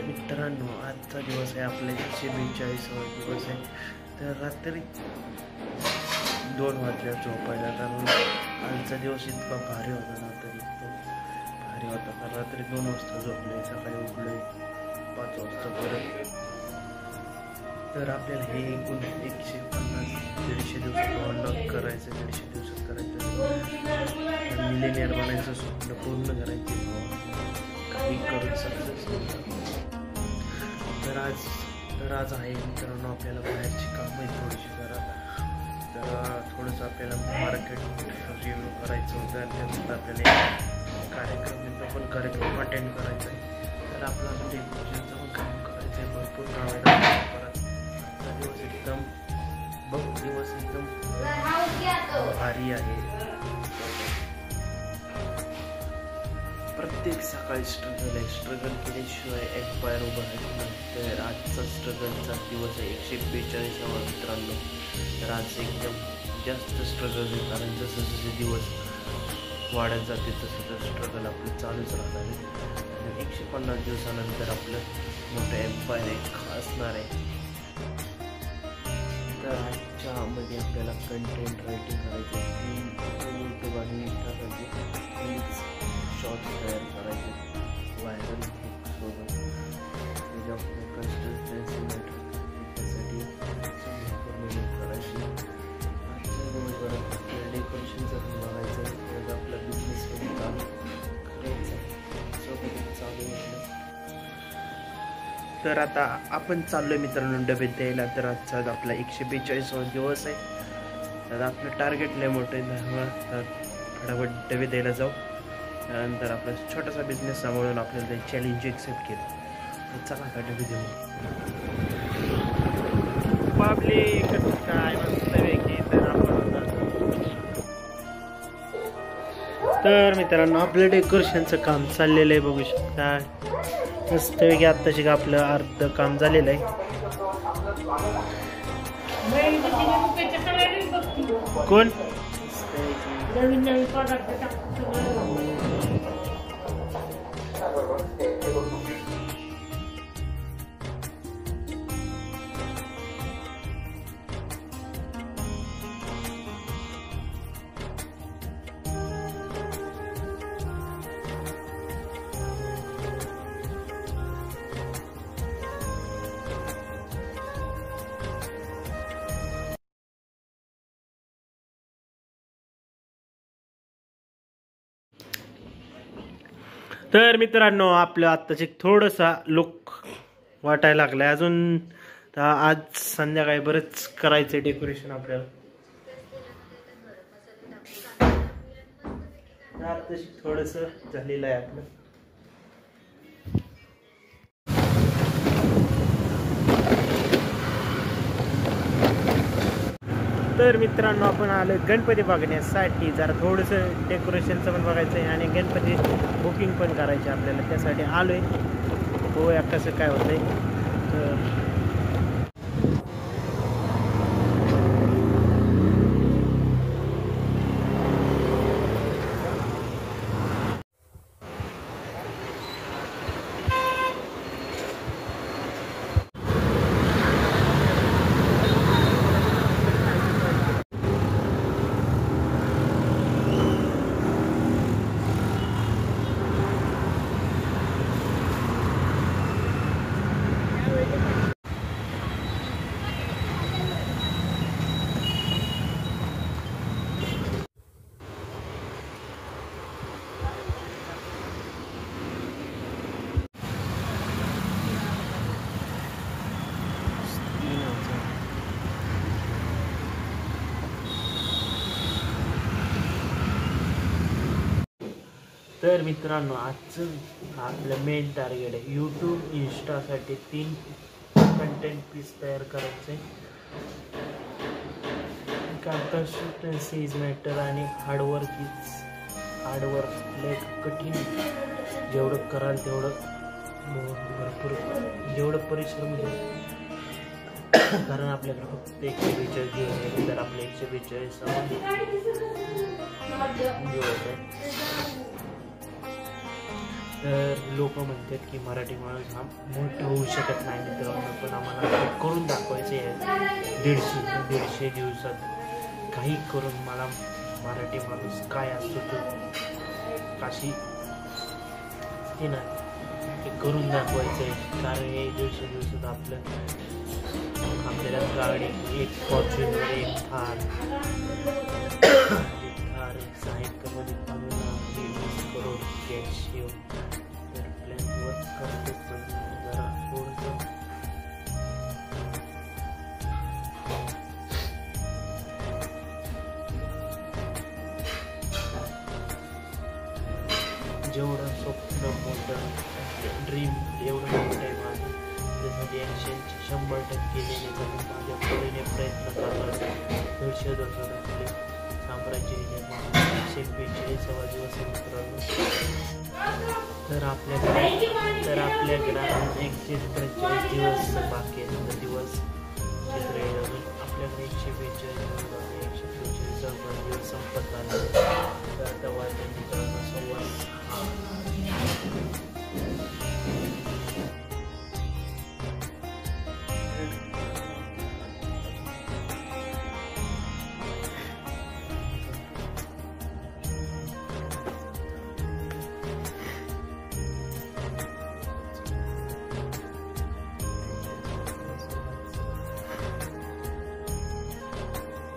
मित्रांनो, आजचा दिवस आहे आपला 142वा दिवस आहे. तर रात्री 2 वाजल्या झोपायला, कारण आजचा दिवस इतका भारी होता ना, तर एकदम भारी होता. कारण रात्री 2 वाजता झोपले, सकाळी उठले 5 वाजता परत. तर आपल्याला हे एकूण 150-150 दिवसात अनलॉक करायचं, 150 दिवसात करायचं, मिलेनियर बनायचं स्वप्न पूर्ण करायचं, काही करून सक्सेस होतं. तर आज आहे मित्रांनो, आपल्याला बाहेरची कामं थोडीशी थोडंसं आपल्याला मार्केट रिव्ह्यू करायचं होतं, आणि त्यानंतर आपल्याला कार्यक्रम अटेंड करायचा आहे. तर आपल्याला डेकोरेशनचं पण काम करायचं आहे, भरपूर काम आहे. दिवस एकदम भारी आहे. प्रत्येक सकाळी स्ट्रगल केल्याशिवाय एम्पायर उभं राहत. तर आजचा स्ट्रगलचा दिवस आहे 142वा मित्रांनो. तर आज एकदम जास्त स्ट्रगल आहे, कारण जसे दिवस वाढत जाते तसं स्ट्रगल आपलं चालूच राहणार आहे. 150 दिवसानंतर आपलं मोठं एम्पायर एक असणार आहे. तर आजच्या मध्ये आपल्याला कंटेंट रायटिंग करायचं आहे, यूट्यूब आणि इंस्टासाठी शॉर्ट्स तयार करायचे, व्हायरल सोबत कन्सिस्टन्सी मॅटर त्यासाठी मेहनत करायची. आजच्या दिवसभरात आपल्याला डेकोरेशनचं पण बघायचं आहे, आपला बिझनेस पण काम करायचं सोबत चालू आहे. तर आता आपण चाललोय मित्रांनो डबे द्यायला. तर आजचा आपला 142वा दिवस आहे. तर आपलं टार्गेट लय मोठं आहे, तर फटाफट डबे द्यायला जाऊ. त्यानंतर आपला छोटासा बिझनेस सांभाळून आपल्याला ते चॅलेंज एक्सेप्ट केलं. तर चला का डबे देऊ. पब्लिक काय मस्तपैकी. तर मित्रांनो, आपलं डेकोरेशनचं काम चाललेलं आहे, बघू शकता मस्तपैकी. आत्ताशी आपलं अर्ध काम झालेलं आहे. कोण तर मित्रांनो, आपलं आत्ताच थोडंसा लुक वाटायला लागलाय अजून. तर आज संध्याकाळी बरंच करायचंय डेकोरेशन आपल्याला. आत्ताच थोडस झालेलं आहे आपलं. तर मित्रांनो, आपण आलो गणपती बघण्यासाठी. जरा थोडंसं डेकोरेशनचं पण बघायचं आहे आणि गणपती बुकिंग पण करायची आपल्याला, त्यासाठी आलोय. बघूया कसं काय होतंय. तर मित्रांनो, आजचं आपलं मेन टार्गेट आहे यूट्यूब इंस्टासाठी 3 कंटेंट पीस तयार करायचे. कन्सिस्टन्सी इज मॅटर आणि हार्डवर्क लाईक कठीण. जेवढं कराल तेवढं भरपूर, जेवढं परिश्रम घेऊ, कारण आपल्याकडे फक्त 142 दिवस आहे. तर आपल्या 142वा दिवस आहे. तर लोक म्हणतात की मराठी माणूस हा मोठं होऊ शकत नाही मित्रांनो, पण आम्हाला ते करून दाखवायचे आहे 150 दिवसात. काही करून मला मराठी माणूस काय असतो तो काशी हे ना ते करून दाखवायचं आहे. कारण हे 150 दिवसात आपल्याला गाडी, एक फॉर्च्युनर, एक थार, एक साहित्यामध्ये आम्हाला 20 करोड कॅश येऊन तर प्लॅन वर्क करतो. पण जरा थोडंसं जेवढं स्वप्न मोठं ड्रीम एवढं मोठं आहे माझं, त्यासाठी 100% केलेले जाऊन माझ्या परीने प्रयत्न करणार. 150 दिवसात आपले साम्राज्य निर्माण 142वा दिवस मित्रांनो. तर आपल्याकडे अजून 143 दिवस बाकी आहेत. दिवस चित्र अजून आपल्याकडे 142 दिवस संपत आले.